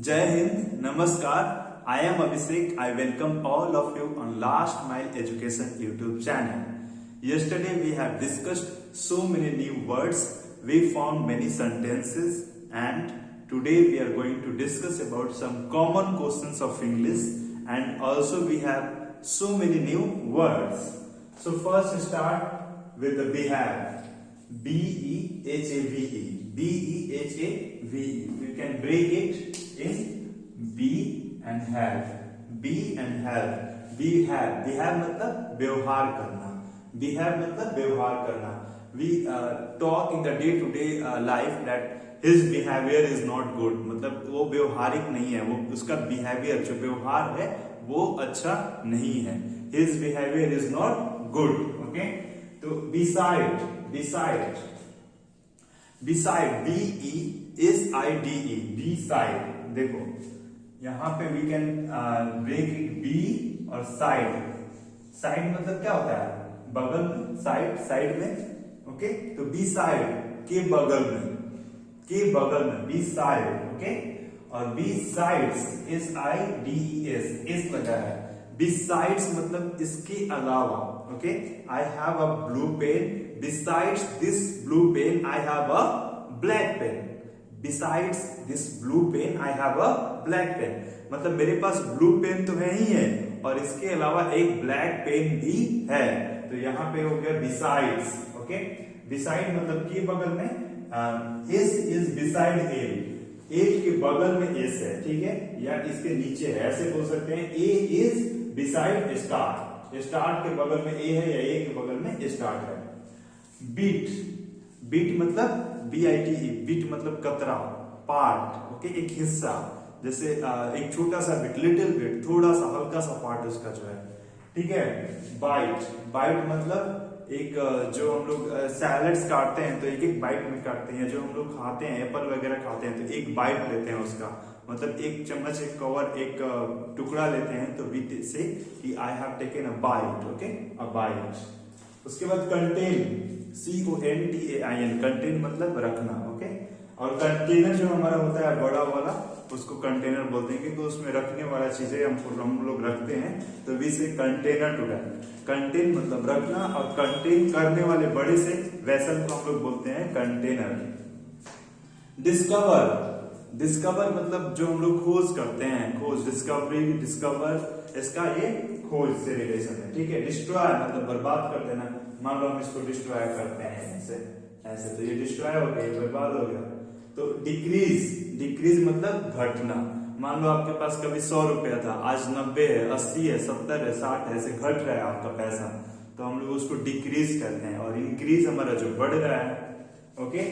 Jai Hind, Namaskar. I am Abhishek. I welcome all of you on Last Mile Education YouTube channel. Yesterday we have discussed so many new words. We found many sentences, and today we are going to discuss about some common questions of English, and also we have so many new words. So first start with the behave. B-E-H-A-V-E. B-E-H-A-V-E. You can break it in be and have. Be and have. Behave. Behave मतलब व्यवहार करना. Behave मतलब व्यवहार करना. We talk in the day-to-day life that his behavior is not good. मतलब वो व्यवहारिक नहीं है. वो उसका behavior जो व्यवहार है वो अच्छा नहीं है. His behavior is not good. Okay? तो beside. Beside. B-E-S-I-D-E. beside. देखो यहाँ पे we can break it be और साइड. साइड मतलब क्या होता है? बगल में. साइड में. ओके, तो बी साइड के बगल में बी साइड. ओके, और बी साइड्स S-I-D-E-S इस लगा है. बी साइड्स मतलब इसके अलावा. Okay, I have a blue pen. Besides this blue pen I have a black pen. Besides this blue pen, I have a black pen. मतलब मेरे पास blue pen तो है ही है और इसके अलावा एक ब्लैक पेन भी है. तो यहाँ पे हो गया besides. ओके, beside मतलब के बगल में. S is beside A. A के बगल में S है. ठीक है, या इसके नीचे है, ऐसे बोल सकते हैं. A is beside start. Start के बगल में A है या A के बगल में स्टार्ट है. बीट मतलब B-I-T-E. बीट मतलब कतरा, पार्ट. ओके, एक हिस्सा. जैसे एक छोटा सा बिट, लिटिल बिट, थोड़ा सा हल्का सा पार्ट उसका जो है. ठीक है. बाइट मतलब एक जो हम लोग सैलड्स काटते हैं तो एक बाइट में काटते हैं. जो हम लोग खाते हैं, एप्पल वगैरह खाते हैं तो एक बाइट लेते हैं उसका. मतलब एक चम्मच, एक कवर, एक टुकड़ा लेते हैं. तो वी से कि I have taken a bite. Okay, a bite. उसके बाद कंटेन. C-O-N-T-A-I-N. कंटेन मतलब रखना. ओके, और कंटेनर जो हमारा होता है बड़ा वाला, उसको कंटेनर बोलते हैं क्योंकि उसमें रखने वाला चीजें हम लोग रखते हैं. तो वी से कंटेनर टू दैट. कंटेन मतलब रखना, और कंटेन करने वाले बड़े से वेसल को हम लोग बोलते हैं कंटेनर. डिस्कवर मतलब जो हम लोग खोज करते हैं. खोज, डिस्कवरी, डिस्कवर, इसका ये खोज से रिलेशन है. ठीक है. डिस्ट्रॉय मतलब बर्बाद कर देना. मान लो हम इसको डिस्ट्रॉय करते हैं ऐसे तो ये डिस्ट्रॉय हो गया, ये बर्बाद हो गया. तो डिक्रीज मतलब घटना. मान लो आपके पास कभी 100 रुपया था, आज 90 है, 80 है, 70 है, 60 है, ऐसे घट रहा है आपका पैसा. तो हम लोग उसको डिक्रीज करते हैं, और इंक्रीज हमारा जो बढ़ रहा है. ओके,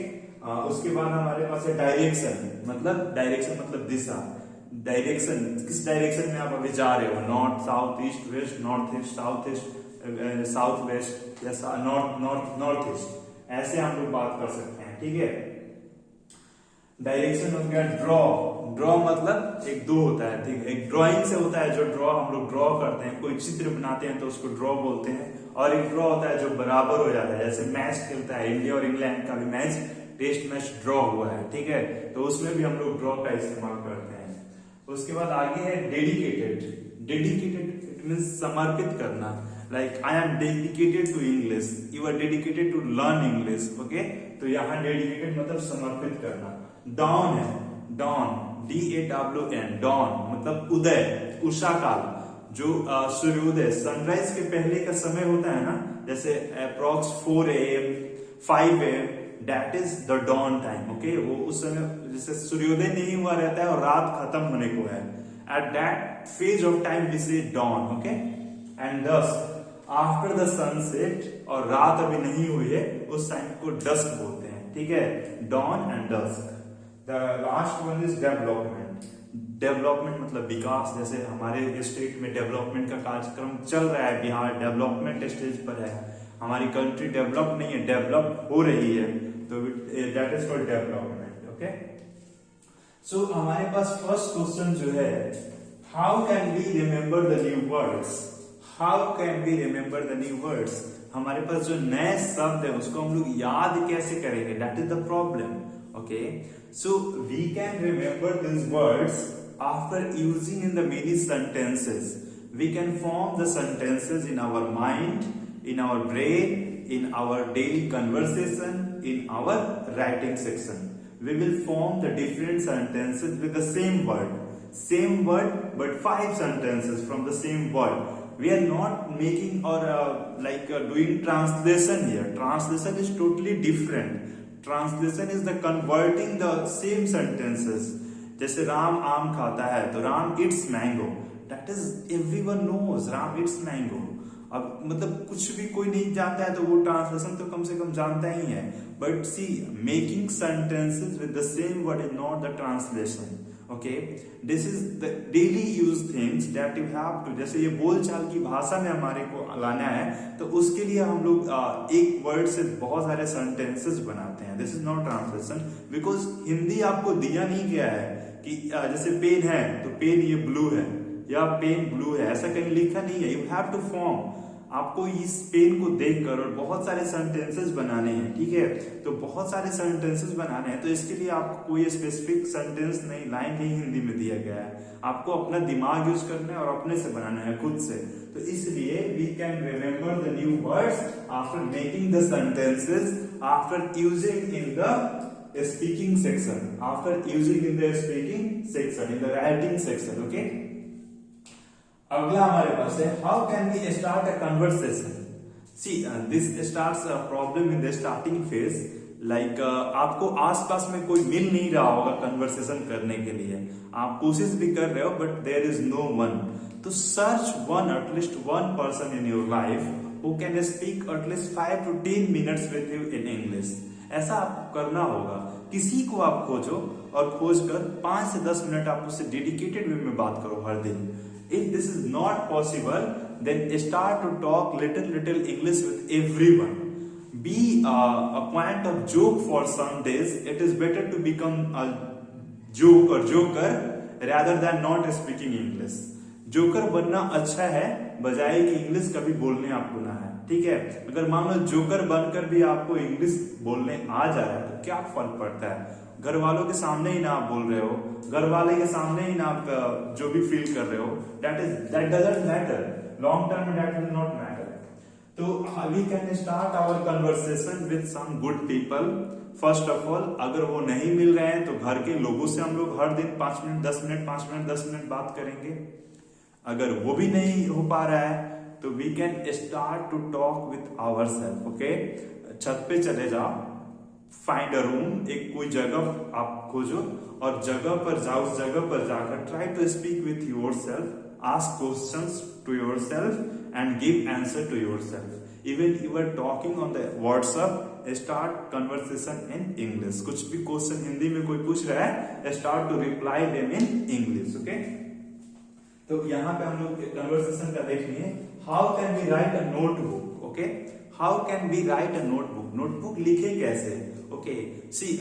उसके बाद हमारे पास है डायरेक्शन. मतलब दिशा. डायरेक्शन, किस डायरेक्शन में आप अभी जा रहे हो? North, south, east, west. North east, south east, south west, या नॉर्थ ईस्ट. ऐसे हम लोग बात कर सकते हैं. ठीक है. डायरेक्शन हो गया. ड्रॉ मतलब एक दो होता है. ठीक है, एक ड्राइंग से होता है जो हम लोग ड्रॉ करते हैं. कोई चित्र बनाते हैं तो उसको ड्रॉ बोलते हैं. और एक ड्रॉ होता है जो बराबर हो जाता है. जैसे मैच खेलता है, इंडिया और इंग्लैंड का भी मैच, टेस्ट मैच ड्रॉ हुआ है. ठीक है, तो उसमें भी हम लोग ड्रॉ का इस्तेमाल करते हैं. उसके बाद आगे है डेडिकेटेड इट मीन्स समर्पित करना. Like I am dedicated to English, you are dedicated to learn English. Okay, तो यहाँ डेडिकेटेड मतलब समर्पित करना. डॉन है. DAWN. डॉन मतलब उदय, उषा काल. जो सूर्योदय, सनराइज के पहले का समय होता है ना, जैसे approx 4 AM, 5 AM, that is the dawn time. Okay, वो उस समय जैसे सूर्योदय नहीं हुआ रहता है और रात खत्म होने को है. At that phase of time we say dawn. Okay, and dusk after the sunset, और रात अभी नहीं हुई है उस टाइम को डस्क बोलते हैं. ठीक है, dawn and dusk. The last one is development मतलब विकास. जैसे हमारे स्टेट में डेवलपमेंट का कार्यक्रम चल रहा है. बिहार डेवलपमेंट स्टेज पर है. हमारी कंट्री डेवलप नहीं है, डेवलप हो रही है. तो that is called development. Okay, so हमारे पास फर्स्ट क्वेश्चन जो है, how can we remember the new words. हमारे पास जो नए शब्द है उसको हम लोग याद कैसे करेंगे? That is the problem. Okay, so we can remember these words after using in the many sentences. We can form the sentences in our mind, in our brain, in our daily conversation, in our writing section. We will form the different sentences with the same word but 5 sentences from the same word. We are not making or doing translation here. Translation is totally different. Translation is the converting the same sentences. जैसे राम आम खाता है तो Ram it's mango, that is everyone knows Ram it's mango. अब मतलब कुछ भी कोई नहीं जानता है तो वो ट्रांसलेशन तो कम से कम जानता ही है. But see, making sentences with the same word is not the translation. Okay, this is the daily use things that you have to. जैसे ये बोलचाल की भाषा में हमारे को लाना है तो उसके लिए हम लोग एक वर्ड से बहुत सारे सेंटेंसेस बनाते हैं. This is not translation, because Hindi आपको दिया नहीं गया है कि जैसे पेन है तो पेन ये ब्लू है या पेन ब्लू है, ऐसा कहीं लिखा नहीं है. You have to form. आपको इस पेन को देखकर और बहुत सारे सेंटेंसेस बनाने हैं. ठीक है, तो बहुत सारे सेंटेंसेस बनाने हैं तो इसके लिए आपको कोई स्पेसिफिक सेंटेंस नहीं, लाइन नहीं हिंदी में दिया गया है. आपको अपना दिमाग यूज करना है और अपने से बनाना है, खुद से. तो इसलिए we can remember the new words after making the sentences, after using in the speaking section, in the writing section. Okay, अगला हमारे पास है how can we start a conversation. See, this starts a problem in the starting phase. Like आपको आसपास में कोई मिल नहीं रहा होगा कन्वर्सेशन करने के लिए. आप कोशिश भी कर रहे हो but there is no one. तो search at least one person in your life who can speak at least 5 to 10 minutes with you in English. ऐसा आपको करना होगा. किसी को आप खोजो और खोजकर 5 से 10 मिनट आप उससे डेडिकेटेड वे में बात करो हर दिन. If this is not possible, then start to talk little English with everyone. Be a point of joke for some days. It is better to become a joker rather than not speaking English. Joker बनना अच्छा है बजाय कि English कभी बोलने आपको ना है. ठीक है, अगर मान लो जोकर बनकर भी आपको इंग्लिश बोलने आ जा रहा है तो क्या फर्क पड़ता है. घर वालों के सामने ही ना आप बोल रहे हो, घर वाले के सामने ही ना आप जो भी फील कर रहे हो, that doesn't matter. Long term that will not matter. तो we can start our conversation with some good people. First of all, अगर वो नहीं मिल रहे हैं तो घर के लोगों से हम लोग हर दिन 5 मिनट 10 मिनट 5 मिनट 10 मिनट बात करेंगे. अगर वो भी नहीं हो पा रहा है तो we can start to talk with ourselves. Okay, छत पे चले जाओ, फाइंड अ रूम, एक कोई जगह आप खोजो और जगह पर जाओ. उस जगह पर जाकर try to speak with yourself, ask questions to yourself and give answer to yourself. Even you are talking on the WhatsApp, start conversation in English. कुछ भी क्वेश्चन हिंदी में कोई पूछ रहा है, start to reply them in English. Okay, तो यहाँ पे हम लोग कन्वर्सेशन का देख लिए. How can we write a notebook. Okay, how can we write a notebook. Notebook लिखे कैसे. Okay, see,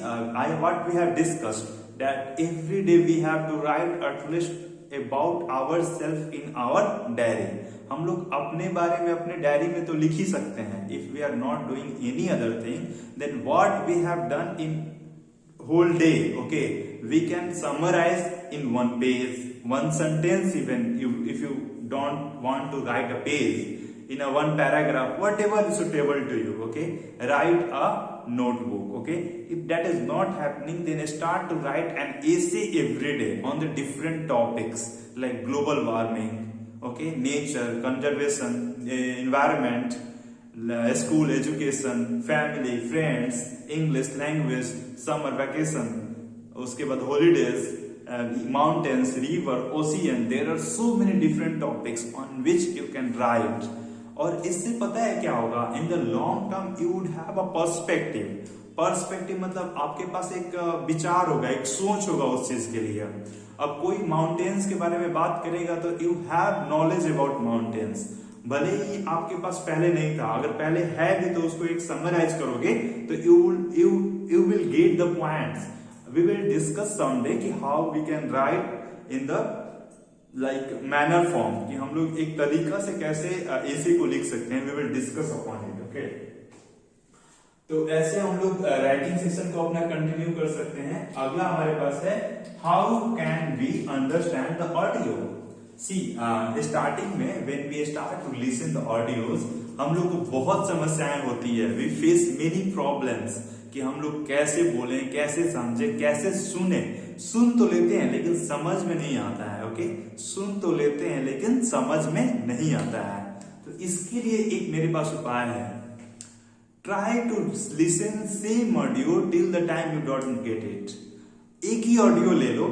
what we have discussed that every day we have to write at least about ourselves in our diary. हम लोग अपने बारे में अपने diary में तो लिख ही सकते हैं. If we are not doing any other thing, then what we have done in whole day, okay, we can summarize in one page, one sentence. Even if you don't want to write a page, in a one paragraph, whatever is suitable to you. Okay, write a notebook. Okay, if that is not happening, then start to write an essay every day on the different topics like global warming, okay, nature, conservation, environment, school education, family, friends, English language, summer vacation, उसके बाद holidays, mountains, river, ocean. There are so many different topics on which you can write. और इससे पता है क्या होगा, in the long term you would have a perspective. Perspective मतलब आपके पास एक विचार होगा, एक सोच होगा उस चीज के लिए. अब कोई माउंटेन्स के बारे में बात करेगा तो you have knowledge about mountains. भले ही आपके पास पहले नहीं था, अगर पहले है भी तो उसको एक समराइज करोगे तो you will get the points. We will discuss someday कि how we can write in the like manner form, कि हम लोग एक तरीका से कैसे एसे को लिख सकते हैं. We will discuss upon it. Okay, तो ऐसे हम लोग राइटिंग सेशन को अपना कंटिन्यू कर सकते हैं। अगला हमारे पास है how can we understand the audio. See starting में when we start to listen the audios, हम लोग को बहुत समस्याएं होती है। वी फेस मेनी प्रॉब्लम्स कि हम लोग कैसे बोलें, कैसे समझे, कैसे सुने। सुन तो लेते हैं लेकिन समझ में नहीं आता है। ओके, सुन तो लेते हैं लेकिन समझ में नहीं आता है। तो इसके लिए एक मेरे पास उपाय है। Try to listen same audio till the time you don't get it. एक ही ऑडियो ले लो,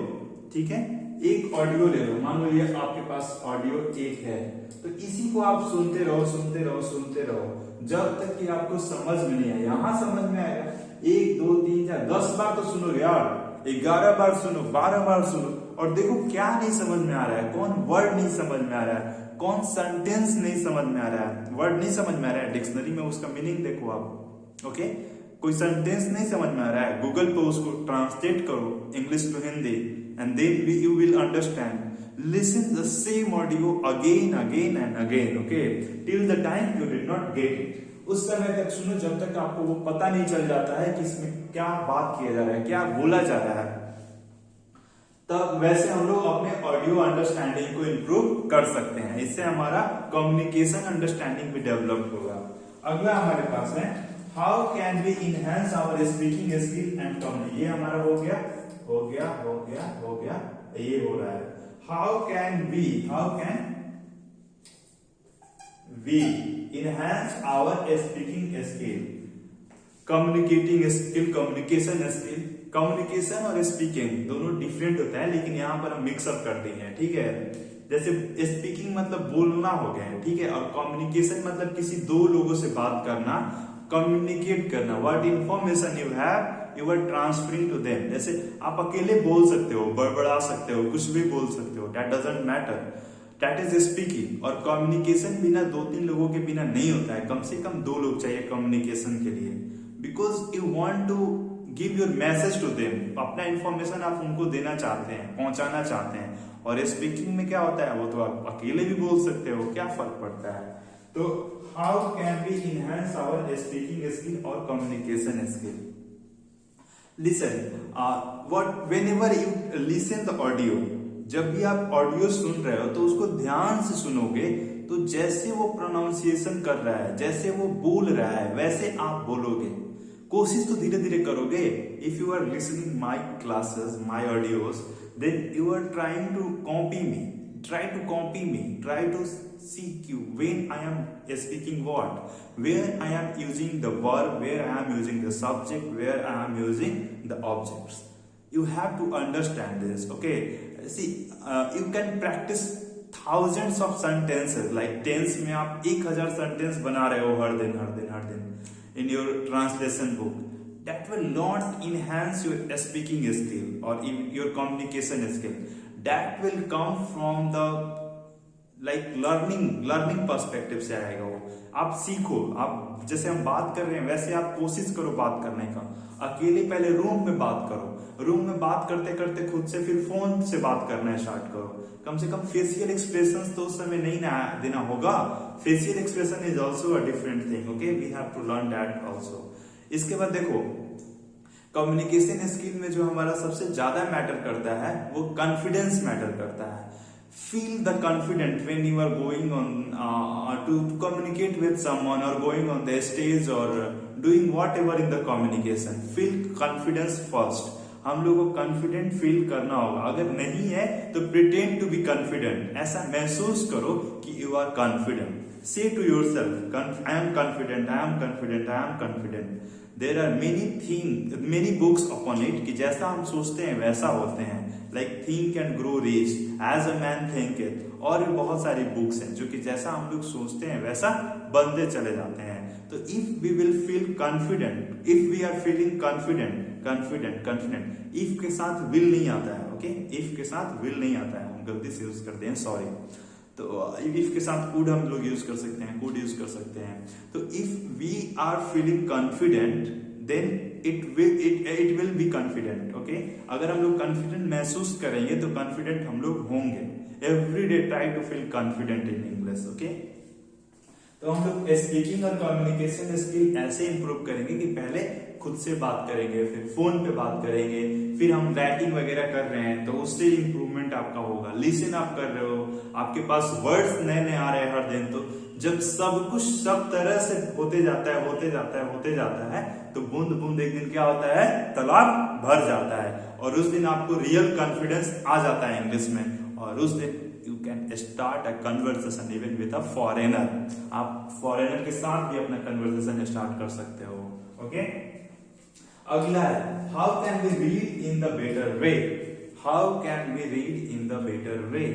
ठीक है, एक ऑडियो ले लो। मान लो ये आपके पास ऑडियो एक है, तो इसी को आप सुनते रहो, सुनते रहो, सुनते रहो जब तक कि आपको समझ में नहीं आए। यहां समझ में आएगा, 1 2 3 4 10 बार तो सुनो यार, 11 बार सुनो, 12 बार सुनो, और देखो क्या नहीं समझ में आ रहा है, कौन वर्ड नहीं समझ में आ रहा है, कौन सेंटेंस नहीं समझ में आ रहा है। वर्ड नहीं समझ में आ रहा है, डिक्शनरी में उसका मीनिंग देखो आप। ओके, कोई सेंटेंस नहीं समझ में आ रहा है, गूगल पे उसको ट्रांसलेट करो English to Hindi and then you will understand. Listen the same audio again again and again, okay, till the time you did not get it. उस समय तक सुनो जब तक आपको वो पता नहीं चल जाता है कि इसमें क्या बात किया जा रहा है, क्या बोला जा रहा है। तब वैसे हम लोग अपने ऑडियो अंडरस्टैंडिंग को इंप्रूव कर सकते हैं। इससे हमारा कम्युनिकेशन अंडरस्टैंडिंग भी डेवलप होगा। अगला हमारे पास है how can we enhance our speaking skill and communication. ये हमारा हो गया, हो गया, हो गया, हो गया, ये हो रहा है। How can we enhance our speaking skill, communicating skill, communication skill. Communication और स्पीकिंग दोनों डिफरेंट होता है, लेकिन यहाँ पर हम मिक्सअप कर दी हैं, ठीक है। जैसे स्पीकिंग मतलब बोलना हो गया है, ठीक है, और कम्युनिकेशन मतलब किसी दो लोगों से बात करना, कम्युनिकेट करना। What information you have you are transferring to them. जैसे आप अकेले बोल सकते हो, बड़बड़ा सकते हो, कुछ भी बोल सकते हो, that doesn't matter, that is speaking. और कम्युनिकेशन बिना 2-3 लोगों के बिना नहीं होता है, कम से कम 2 लोग चाहिए कम्युनिकेशन के लिए, because you want to give your message to them. अपना इंफॉर्मेशन आप उनको देना चाहते हैं, पहुंचाना चाहते हैं। और स्पीकिंग में क्या होता है, वो तो आप अकेले भी बोल सकते हो, क्या फर्क पड़ता है। तो how can we enhance our speaking skill और communication skill. Listen, what whenever you listen the audio, जब भी आप ऑडियो सुन रहे हो तो उसको ध्यान से सुनोगे, तो जैसे वो प्रोनाउंसिएशन कर रहा है, जैसे वो बोल रहा है, वैसे आप बोलोगे। कोशिश तो धीरे धीरे करोगे। If you are listening my classes, my audios, then you are trying to copy me, try to copy me, try to seek you when I am speaking what, where I am using the verb, where I am using the subject, where I am using the objects. You have to understand this, okay? See, you can practice thousands of sentences, like tense में आप 1000 sentence बना रहे हो हर दिन in your translation book. That will not enhance your speaking skill or your communication skill. That will come from the learning perspective से आएगा वो। आप सीखो, आप जैसे हम बात कर रहे हैं वैसे आप कोशिश करो बात करने का। अकेले पहले रूम में बात करो, रूम में बात करते करते खुद से फिर फोन से बात करना स्टार्ट करो। कम से कम फेशियल एक्सप्रेशंस तो उस समय नहीं देना होगा। Facial expression is also a different thing, okay, we have to learn that also. इसके बाद देखो, कम्युनिकेशन स्किल में जो हमारा सबसे ज्यादा मैटर करता है वो कॉन्फिडेंस मैटर करता है। Feel the confident when you are going on to communicate with someone और गोइंग ऑन द स्टेज और doing whatever in the communication. Feel confidence first. हम लोगों को कॉन्फिडेंट फील करना होगा। अगर नहीं है तो प्रिटेंड टू बी कॉन्फिडेंट, ऐसा महसूस करो कि you are confident. Say to yourself, I am confident, I am confident, I am confident. There are many books upon it कि जैसा हम सोचते हैं वैसा होते हैं। Like think and grow rich, as a man thinketh. और भी बहुत सारी बुक्स हैं जो कि जैसा हम लोग सोचते हैं वैसा बनते चले जाते हैं। तो if we will feel confident, if we are feeling confident, if के साथ will नहीं आता है, ओके, if के साथ will नहीं आता है, हम गलती से यूज करते हैं, सॉरी। तो इफ के साथ कुड हम लोग यूज कर सकते हैं, कुड यूज कर सकते हैं। तो if we are feeling confident then it will be confident, okay. अगर हम लोग कॉन्फिडेंट महसूस करेंगे तो कॉन्फिडेंट हम लोग होंगे। Every day try to feel confident in English, okay. तो हम लोग स्पीकिंग और कम्युनिकेशन स्किल ऐसे इंप्रूव करेंगे कि पहले खुद से बात करेंगे, फिर फोन पे बात करेंगे, फिर हम राइटिंग वगैरह कर रहे हैं तो उससे इंप्रूवमेंट आपका होगा। लिसन आप कर रहे हो, आपके पास वर्ड्स नए नए आ रहे हैं हर दिन, तो जब सब कुछ सब तरह से होते जाता है तो बूंद बूंद एक दिन क्या होता है, तालाब भर जाता है, और उस दिन आपको रियल कॉन्फिडेंस आ जाता है इंग्लिश में, और उस दिन you can start a conversation even with a foreigner. आप फॉरेनर के साथ भी अपना कन्वर्सेशन स्टार्ट कर सकते हो। ओके, अगला है how can we read in the better way. How can we read in the better way,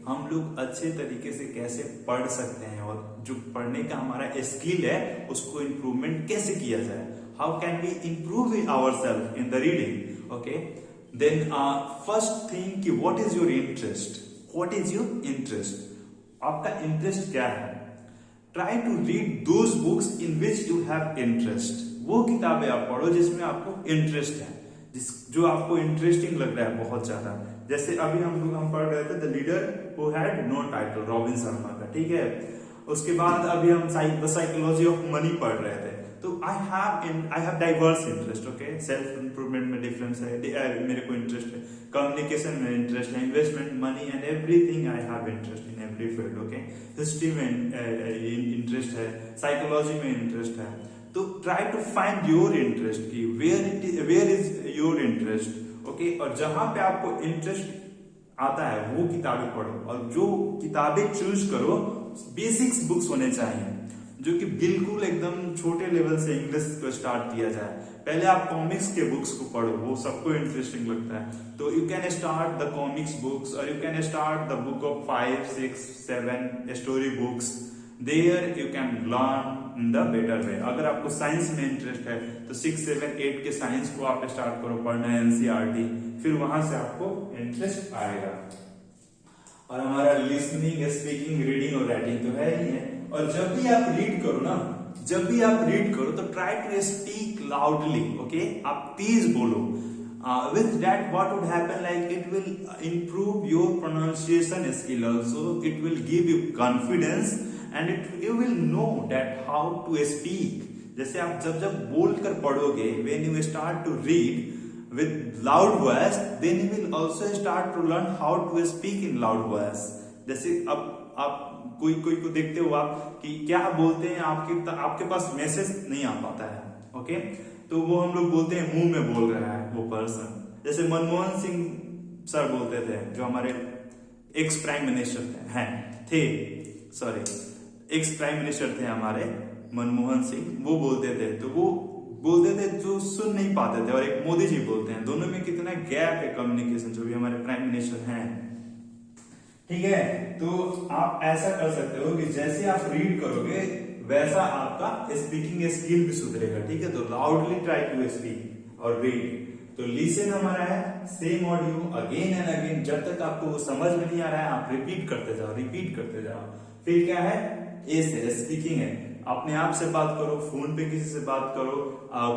हम लोग अच्छे तरीके से कैसे पढ़ सकते हैं, और जो पढ़ने का हमारा स्किल है उसको इंप्रूवमेंट कैसे किया जाए। How can we improve ourself in the reading. Okay, then first thing कि what is your interest. What is your interest, आपका इंटरेस्ट क्या है। Try to read those books in which you have interest. वो किताबें आप पढ़ो जिसमें आपको इंटरेस्ट है, जो आपको इंटरेस्टिंग लग रहा है बहुत ज्यादा। जैसे अभी हम पढ़ रहे थे the leader who had no title, Robin Sharma का, ठीक है। उसके बाद अभी हम द साइकोलॉजी ऑफ मनी पढ़ रहे थे। तो I have diverse interest. Okay, self improvement में डिफरेंस है, मेरे को इंटरेस्ट है, कम्युनिकेशन में इंटरेस्ट है, investment, money and everything I have interest in every field. Okay, history में इंटरेस्ट है, साइकोलॉजी में इंटरेस्ट है। तो try to find your interest की where is your interest. Okay, और जहां पे आपको इंटरेस्ट आता है वो किताबें पढ़ो, और जो किताबें चूज करो बेसिक्स बुक्स होने चाहिए, जो कि बिल्कुल एकदम छोटे लेवल से इंग्लिश को स्टार्ट किया जाए। पहले आप कॉमिक्स के बुक्स को पढ़ो, वो सबको इंटरेस्टिंग लगता है, तो you can start the comics books, और you can start the book of 5, 6, 7 story books. There you can learn in the better way. अगर आपको साइंस में इंटरेस्ट है तो 6, 7, 8 के साइंस को आप स्टार्ट करो पढ़ना, एनसीईआरटी, फिर वहां से आपको इंटरेस्ट आएगा। और हमारा लिसनिंग, स्पीकिंग, रीडिंग और राइटिंग तो है ही है। और जब भी आप रीड करो ना, तो try to speak loudly. Okay, आप तेज बोलो। With that, what would happen? Like it will improve your pronunciation skill. Also, it will give you confidence, and you will know that how to speak. जैसे आप जब बोलकर पढ़ोगे, when you start to read with loud voice, then you will also start to learn how to speak in loud voice. जैसे अब आप कोई को देखते हो आप कि क्या बोलते हैं, आपके पास मैसेज नहीं आ पाता है। ओके, तो वो हम लोग बोलते हैं मुंह में बोल रहा है वो पर्सन। जैसे मनमोहन सिंह सर बोलते थे, जो हमारे ex prime minister ex prime minister थे हमारे मनमोहन सिंह, वो बोलते थे, तो वो बोलते थे जो सुन नहीं पाते थे, और एक मोदी जी बोलते हैं, दोनों में कितना गैप है कम्युनिकेशन, जो भी हमारे प्राइम मिनिस्टर हैं। ठीक है, तो आप ऐसा कर सकते हो कि जैसे आप रीड करोगे वैसा आपका स्पीकिंग स्किल भी सुधरेगा। ठीक है, तो लाउडली ट्राई टू स्पीक और रीड। तो लिसन हमारा है same audio again and again, जब तक आपको वो समझ में नहीं आ रहा है आप रिपीट करते जाओ। फिर क्या है, ए से स्पीकिंग है, अपने आप से बात करो, फोन पे किसी से बात करो,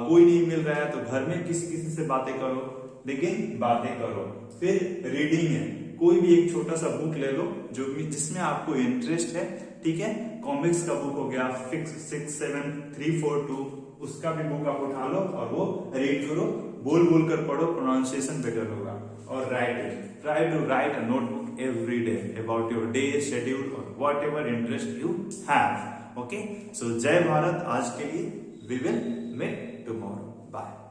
कोई नहीं मिल रहा है तो घर में किसी से बातें करो, लेकिन बातें करो। फिर रीडिंग है, कोई भी एक छोटा सा बुक ले लो जिसमें आपको इंटरेस्ट है। ठीक है, कॉमिक्स का बुक हो गया 6, 7, 3, 4, 2, उसका भी बुक आप उठा लो और वो रीड करो, बोल कर पढ़ो, प्रोनाउंसिएशन बेटर होगा। और writing, try to write a notebook every day about your day schedule और whatever interest you have. Okay, so Jai Bharat. आज के लिए we will meet tomorrow, bye.